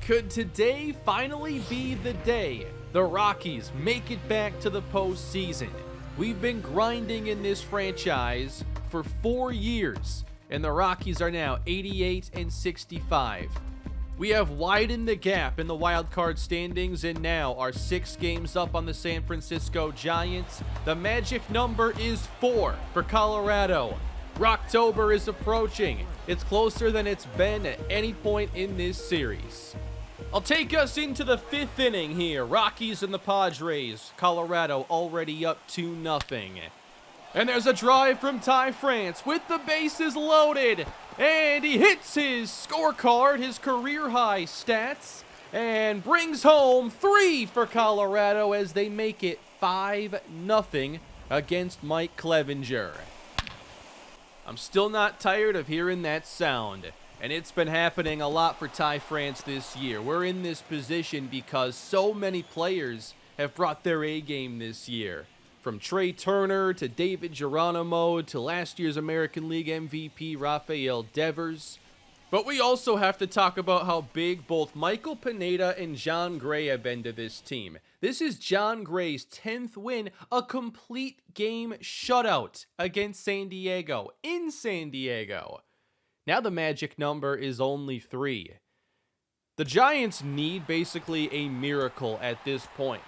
Could today finally be the day the Rockies make it back to the postseason? We've been grinding in this franchise for 4 years, and the Rockies are now 88-65. We have widened the gap in the wild card standings and now are 6 games up on the San Francisco Giants. The magic number is 4 for Colorado. Rocktober is approaching. It's closer than it's been at any point in this series. I'll take us into the 5th inning here. Rockies and the Padres. Colorado already up 2-0. And there's a drive from Ty France with the bases loaded. And he hits his scorecard, his career-high stats, and brings home 3 for Colorado as they make it 5-0 against Mike Clevinger. I'm still not tired of hearing that sound, and it's been happening a lot for Ty France this year. We're in this position because so many players have brought their A-game this year. From Trey Turner to David Geronimo to last year's American League MVP Rafael Devers. But we also have to talk about how big both Michael Pineda and Jon Gray have been to this team. This is Jon Gray's 10th win, a complete game shutout against San Diego, in San Diego. Now the magic number is only 3. The Giants need basically a miracle at this point.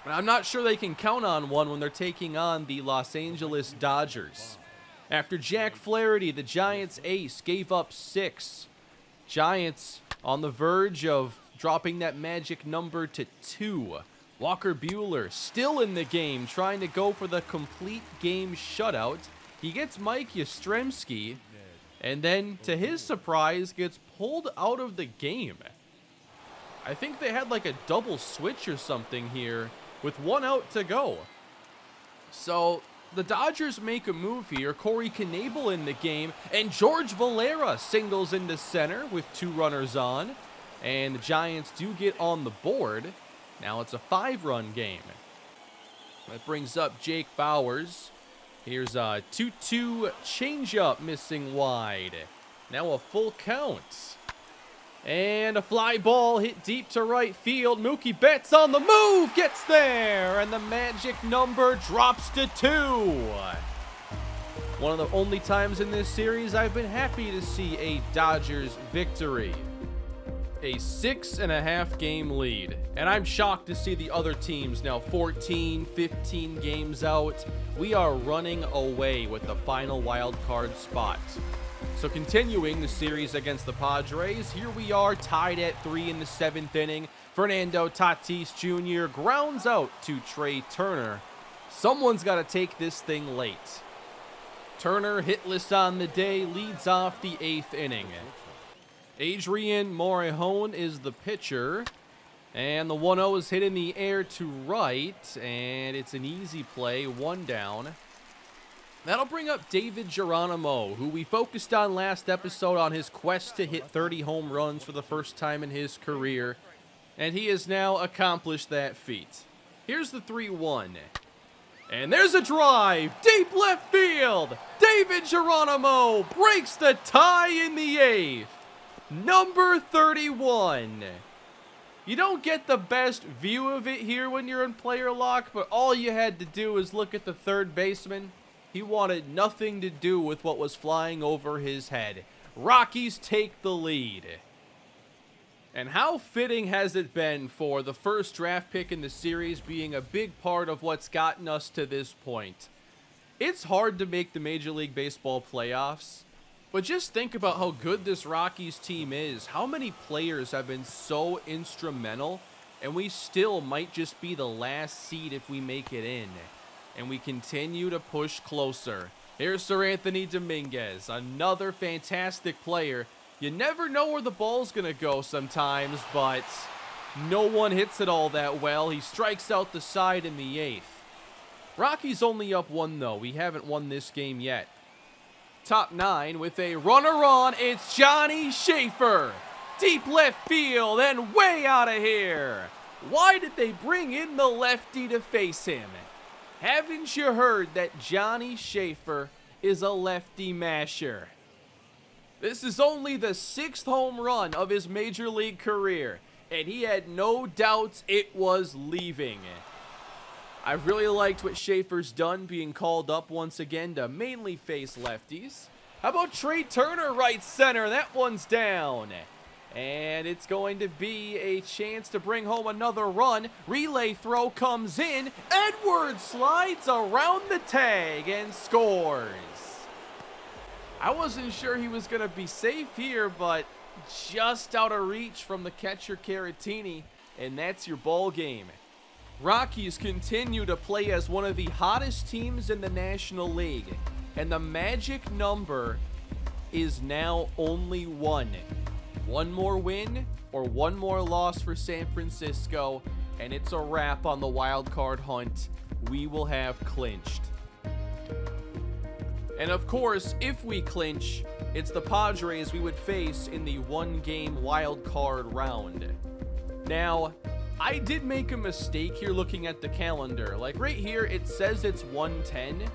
And I'm not sure they can count on one when they're taking on the Los Angeles Dodgers. After Jack Flaherty, the Giants ace, gave up 6. Giants on the verge of dropping that magic number to 2. Walker Buehler still in the game, trying to go for the complete game shutout. He gets Mike Yastrzemski, and then, to his surprise, gets pulled out of the game. I think they had like a double switch or something here with 1 out to go. So the Dodgers make a move here. Corey Knebel in the game, and George Valera singles into center with 2 runners on. And the Giants do get on the board. Now it's a 5-run game. That brings up Jake Bauers. Here's a 2-2 changeup missing wide. Now a full count. And a fly ball hit deep to right field. Mookie Betts on the move, gets there, and the magic number drops to 2. One of the only times in this series I've been happy to see a Dodgers victory. A 6.5 game lead, and I'm shocked to see the other teams now 14, 15 games out. We are running away with the final wild card spot. So continuing the series against the Padres, here we are tied at 3 in the 7th inning. Fernando Tatis Jr. grounds out to Trey Turner. Someone's got to take this thing late. Turner, hitless on the day, leads off the 8th inning. Adrian Morejon is the pitcher. And the 1-0 is hit in the air to right, and it's an easy play, 1 down. That'll bring up David Geronimo, who we focused on last episode on his quest to hit 30 home runs for the first time in his career, and he has now accomplished that feat. Here's the 3-1, and there's a drive, deep left field. David Geronimo breaks the tie in the 8th. Number 31. You don't get the best view of it here when you're in player lock, but all you had to do is look at the third baseman. He wanted nothing to do with what was flying over his head. Rockies take the lead. And how fitting has it been for the first draft pick in the series being a big part of what's gotten us to this point? It's hard to make the Major League Baseball playoffs, but just think about how good this Rockies team is. How many players have been so instrumental, and we still might just be the last seed if we make it in. And we continue to push closer. Here's Sir Anthony Dominguez, another fantastic player. You never know where the ball's going to go sometimes, but no one hits it all that well. He strikes out the side in the 8th. Rockies only up 1, though. We haven't won this game yet. Top 9 with a runner on. It's Johnny Schaefer. Deep left field and way out of here. Why did they bring in the lefty to face him? Haven't you heard that Johnny Schaefer is a lefty masher? This is only the 6th home run of his major league career, and he had no doubts it was leaving. I really liked what Schaefer's done, being called up once again to mainly face lefties. How about Trey Turner, right center? That one's down. And it's going to be a chance to bring home another run. Relay throw comes in. Edwards slides around the tag and scores. I wasn't sure he was going to be safe here, but just out of reach from the catcher Caratini, and that's your ball game. Rockies continue to play as one of the hottest teams in the National League, and the magic number is now only 1. One more win or one more loss for San Francisco, and it's a wrap on the wild card hunt. We will have clinched. And of course, if we clinch, it's the Padres we would face in the 1-game wild card round. Now, I did make a mistake here looking at the calendar. Like right here, it says it's 110.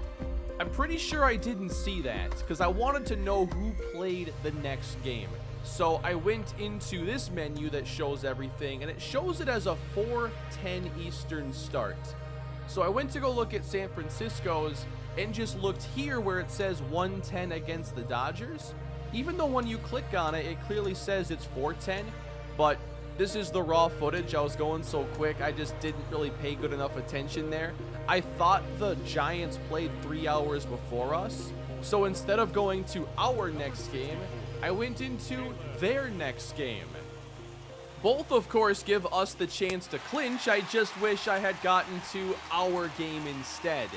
I'm pretty sure I didn't see that because I wanted to know who played the next game. So I went into this menu that shows everything, and it shows it as a 4:10 Eastern start. So I went to go look at San Francisco's and just looked here where it says 110 against the Dodgers. Even though when you click on it, it clearly says it's 4:10, but this is the raw footage. I was going so quick, I just didn't really pay good enough attention there. I thought the Giants played 3 hours before us, so instead of going to our next game, I went into their next game. Both, of course, give us the chance to clinch. I just wish I had gotten to our game instead.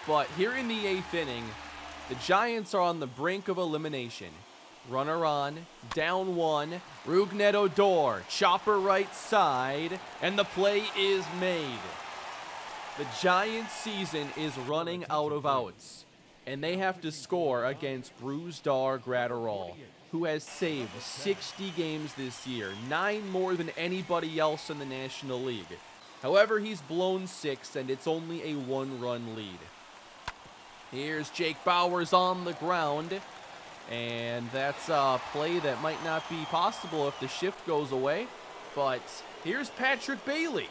But here in the 8th inning, the Giants are on the brink of elimination. Runner on, down 1, Rougned Odor, chopper right side, and the play is made. The Giants' season is running out of outs, and they have to score against Brusdar Graterol, who has saved 60 games this year, 9 more than anybody else in the National League. However, he's blown 6, and it's only a 1-run lead. Here's Jake Bauers on the ground, and that's a play that might not be possible if the shift goes away. But here's Patrick Bailey.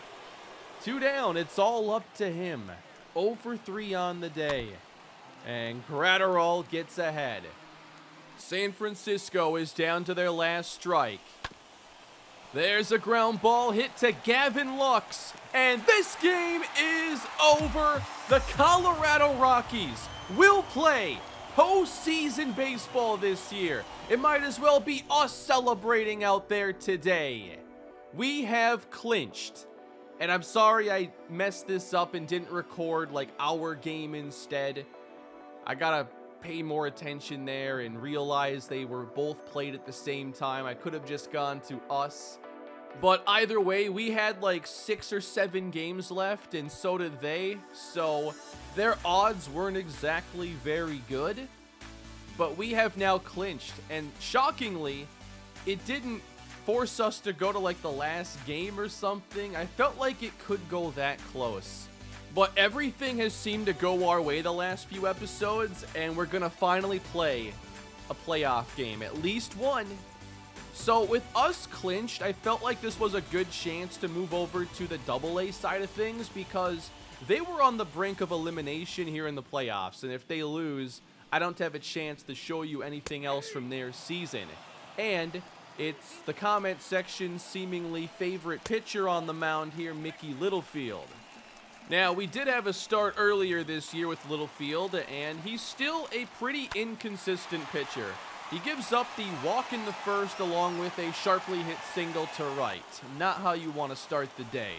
2 down, it's all up to him. 0 for 3 on the day, and Graterol gets ahead. San Francisco is down to their last strike. There's a ground ball hit to Gavin Lux, and this game is over. The Colorado Rockies will play postseason baseball this year. It might as well be us celebrating out there today. We have clinched. And I'm sorry I messed this up and didn't record like our game instead. I gotta pay more attention there and realize they were both played at the same time. I could have just gone to us. But either way, we had like 6 or 7 games left, and so did they. So their odds weren't exactly very good. But we have now clinched. And shockingly, it didn't force us to go to like the last game or something. I felt like it could go that close. But everything has seemed to go our way the last few episodes, and we're going to finally play a playoff game, at least one. So with us clinched, I felt like this was a good chance to move over to the AA side of things because they were on the brink of elimination here in the playoffs, and if they lose, I don't have a chance to show you anything else from their season. And it's the comment section's seemingly favorite pitcher on the mound here, Mickey Littlefield. Now, we did have a start earlier this year with Littlefield, and he's still a pretty inconsistent pitcher. He gives up the walk in the first along with a sharply hit single to right. Not how you want to start the day.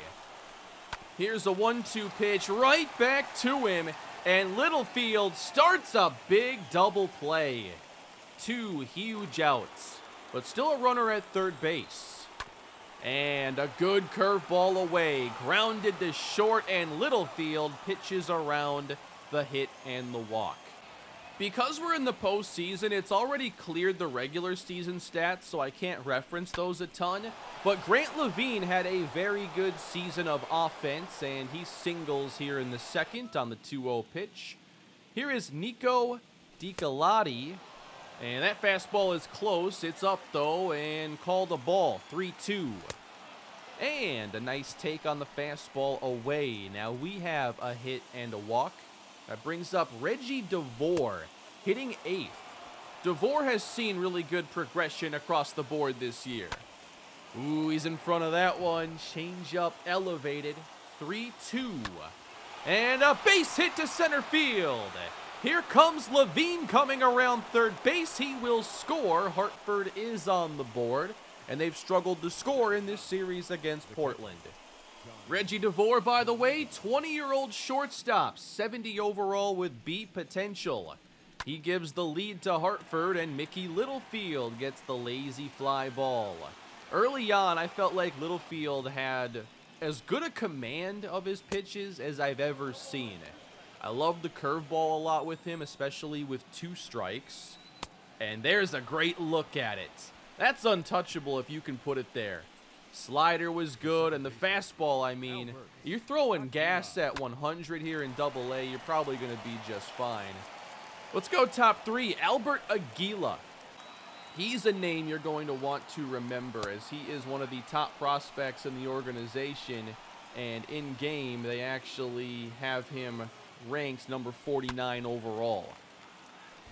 Here's a 1-2 pitch right back to him, and Littlefield starts a big double play. 2 huge outs, but still a runner at third base. And a good curveball away, grounded to short, and Littlefield pitches around the hit and the walk. Because we're in the postseason, it's already cleared the regular season stats, so I can't reference those a ton. But Grant Levine had a very good season of offense, and he singles here in the second on the 2-0 pitch. Here is Nico De Galati, And that fastball is close. It's up, though, and called a ball. 3-2. And a nice take on the fastball away. Now we have a hit and a walk. That brings up Reggie Devore, hitting 8th. Devore has seen really good progression across the board this year. Ooh, he's in front of that one. Changeup elevated. 3-2. And a base hit to center field. Here comes Levine coming around third base. He will score. Hartford is on the board, and they've struggled to score in this series against Portland. Reggie Devore, by the way, 20-year-old shortstop, 70 overall with beat potential. He gives the lead to Hartford, and Mickey Littlefield gets the lazy fly ball. Early on, I felt like Littlefield had as good a command of his pitches as I've ever seen. I love the curveball a lot with him, especially with 2 strikes. And there's a great look at it. That's untouchable if you can put it there. Slider was good, and the fastball, I mean, you're throwing gas at 100 here in Double-A, you're probably going to be just fine. Let's go top 3. Albert Aguila. He's a name you're going to want to remember, as he is one of the top prospects in the organization, and in game they actually have him ranked number 49 overall.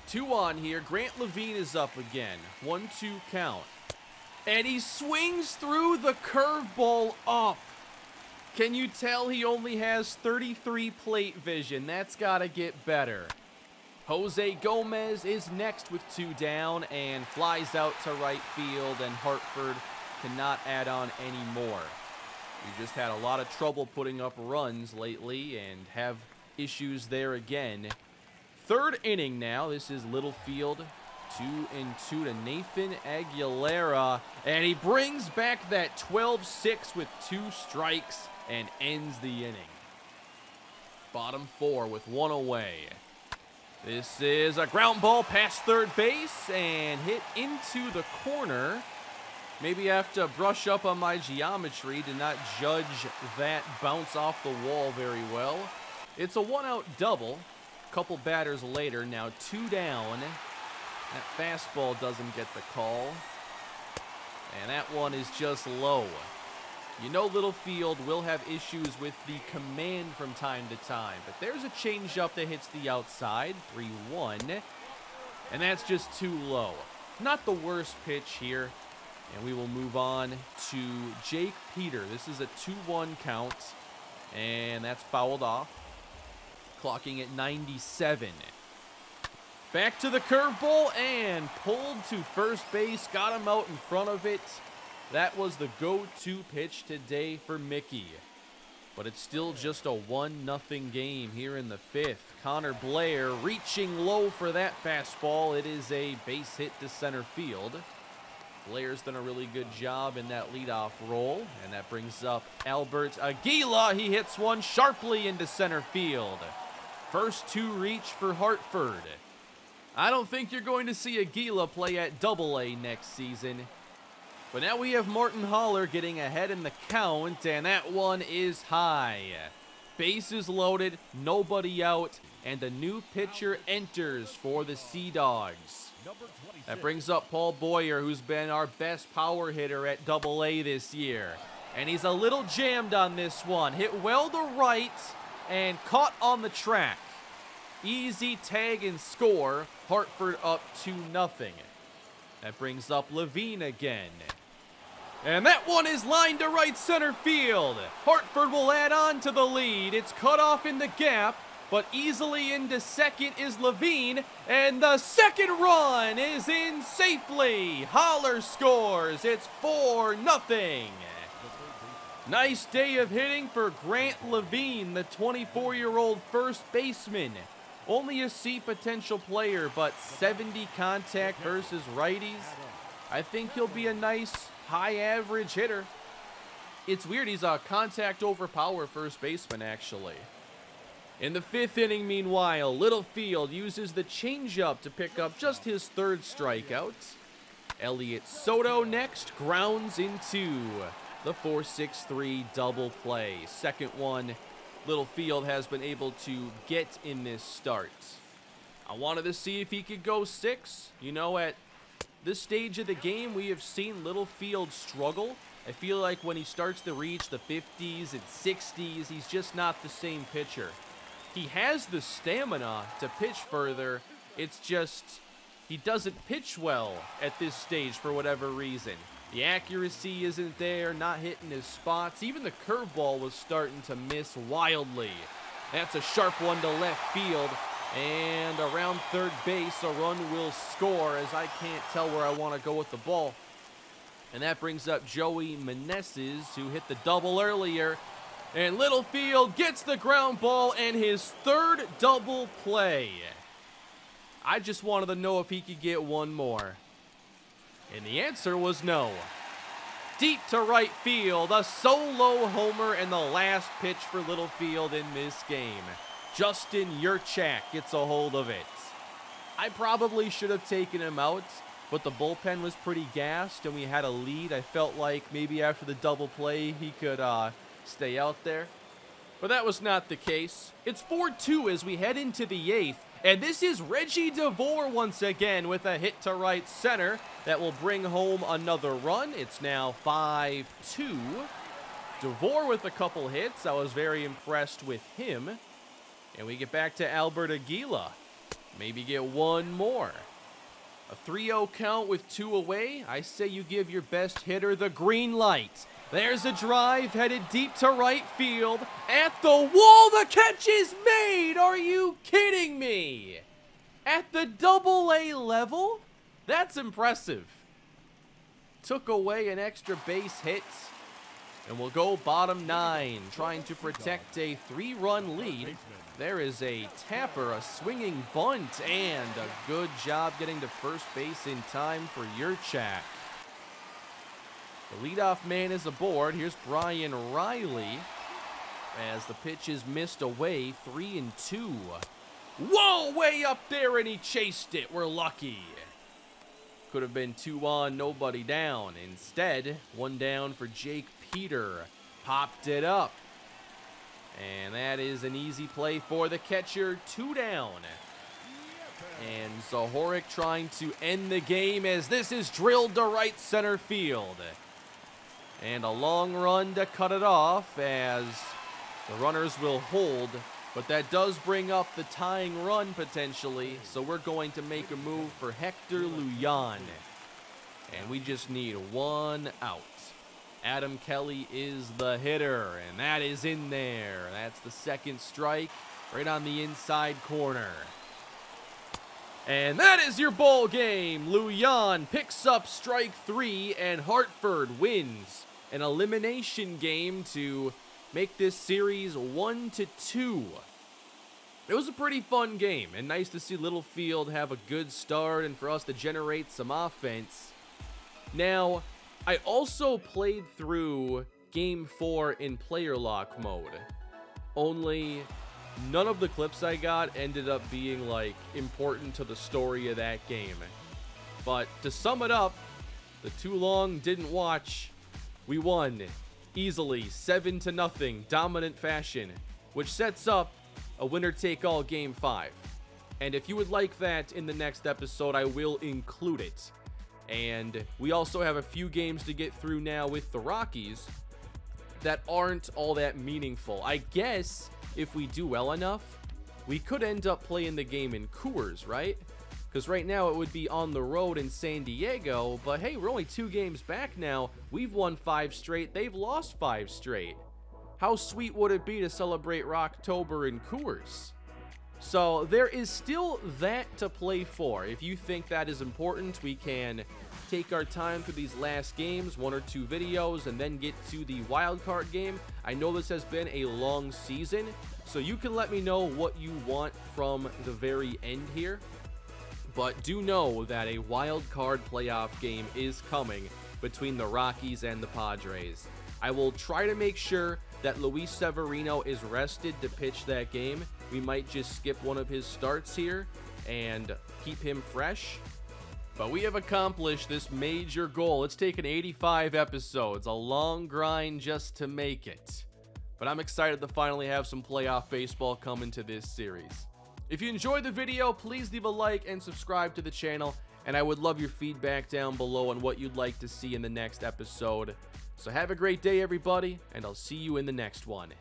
2 on here. Grant Levine is up again. 1-2 count. And he swings through the curveball up. Can you tell he only has 33 plate vision? That's got to get better. Jose Gomez is next with 2 down and flies out to right field, and Hartford cannot add on any more. We just had a lot of trouble putting up runs lately and have issues there again. 3rd inning now. This is Littlefield. 2-2 to Nathan Aguilera. And he brings back that 12-6 with 2 strikes and ends the inning. Bottom 4 with 1 away. This is a ground ball past third base and hit into the corner. Maybe I have to brush up on my geometry. Did not judge that bounce off the wall very well. It's a 1-out double. Couple batters later, now 2 down. That fastball doesn't get the call. And that one is just low. You know Littlefield will have issues with the command from time to time, but there's a changeup that hits the outside, 3-1, and that's just too low. Not the worst pitch here, and we will move on to Jake Peter. This is a 2-1 count, and that's fouled off, clocking at 97. Back to the curveball and pulled to first base, got him out in front of it. That was the go-to pitch today for Mickey. But it's still just a 1-0 game here in the 5th. Connor Blair reaching low for that fastball. It is a base hit to center field. Blair's done a really good job in that leadoff role. And that brings up Albert Aguila. He hits one sharply into center field. First 2 reach for Hartford. I don't think you're going to see Aguila play at Double-A next season. But now we have Martin Haller getting ahead in the count, and that one is high. Bases loaded, nobody out, and a new pitcher enters for the Sea Dogs. That brings up Paul Boyer, who's been our best power hitter at Double-A this year. And he's a little jammed on this one. Hit well to right and caught on the track. Easy tag and score. Hartford up 2-0. That brings up Levine again. And that one is lined to right center field. Hartford will add on to the lead. It's cut off in the gap, but easily into second is Levine. And the second run is in safely. Haller scores. It's 4-0. Nice day of hitting for Grant Levine, the 24-year-old first baseman. Only a C potential player, but 70 contact versus righties. I think he'll be a nice high average hitter. It's weird, he's a contact over power first baseman, actually. In the 5th inning, meanwhile, Littlefield uses the changeup to pick up just his 3rd strikeout. Elliot Soto next grounds into the 4-6-3 double play. Second one Littlefield has been able to get in this start. I wanted to see if he could go 6. You know, at this stage of the game, we have seen Littlefield struggle. I feel like when he starts to reach the 50s and 60s, he's just not the same pitcher. He has the stamina to pitch further. It's just he doesn't pitch well at this stage for whatever reason. The accuracy isn't there, not hitting his spots. Even the curveball was starting to miss wildly. That's a sharp one to left field. And around third base, a run will score as I can't tell where I want to go with the ball. And that brings up Joey Meneses, who hit the double earlier. And Littlefield gets the ground ball and his third double play. I just wanted to know if he could get one more. And the answer was no. Deep to right field, a solo homer and the last pitch for Littlefield in this game. Justin Yurchak gets a hold of it. I probably should have taken him out, but the bullpen was pretty gassed and we had a lead. I felt like maybe after the double play he could stay out there. But that was not the case. It's 4-2 as we head into the 8th. And this is Reggie Devore once again with a hit to right center that will bring home another run. It's now 5-2. Devore with a couple hits. I was very impressed with him. And we get back to Albert Aguila. Maybe get one more. A 3-0 count with 2 away. I say you give your best hitter the green light. There's a drive headed deep to right field. At the wall, the catch is made. Are you kidding me? At the AA level? That's impressive. Took away an extra base hit. And we'll go bottom 9, trying to protect a 3-run lead. There is a tapper, a swinging bunt, and a good job getting to first base in time for Yurchak. The leadoff man is aboard. Here's Brian Riley as the pitch is missed away, 3-2. Whoa, way up there, and he chased it. We're lucky. Could have been 2 on, nobody down. Instead, 1 down for Jake Peter. Popped it up. And that is an easy play for the catcher. 2 down. And MrHurriicane trying to end the game as this is drilled to right center field. And a long run to cut it off as the runners will hold. But that does bring up the tying run potentially. So we're going to make a move for Hector Lujan. And we just need 1 out. Adam Kelly is the hitter, and that is in there. That's the second strike, right on the inside corner. And that is your ball game. Lujan picks up strike 3, and Hartford wins an elimination game to make this series 1-2. It was a pretty fun game, and nice to see Littlefield have a good start and for us to generate some offense. Now, I also played through Game 4 in player lock mode, only none of the clips I got ended up being, like, important to the story of that game. But to sum it up, the too long didn't watch, we won easily 7-0, dominant fashion, which sets up a winner-take-all Game 5. And if you would like that in the next episode, I will include it. And we also have a few games to get through now with the Rockies that aren't all that meaningful. I guess if we do well enough, we could end up playing the game in Coors, right? Because right now it would be on the road in San Diego, but hey, we're only 2 games back now. We've won 5 straight, they've lost 5 straight. How sweet would it be to celebrate Rocktober in Coors? So there is still that to play for. If you think that is important, we can take our time through these last games, 1 or 2 videos, and then get to the wild card game. I know this has been a long season, so you can let me know what you want from the very end here. But do know that a wild card playoff game is coming between the Rockies and the Padres. I will try to make sure that Luis Severino is rested to pitch that game. We might just skip one of his starts here and keep him fresh. But we have accomplished this major goal. It's taken 85 episodes, a long grind just to make it. But I'm excited to finally have some playoff baseball come into this series. If you enjoyed the video, please leave a like and subscribe to the channel, and I would love your feedback down below on what you'd like to see in the next episode. So have a great day, everybody, and I'll see you in the next one.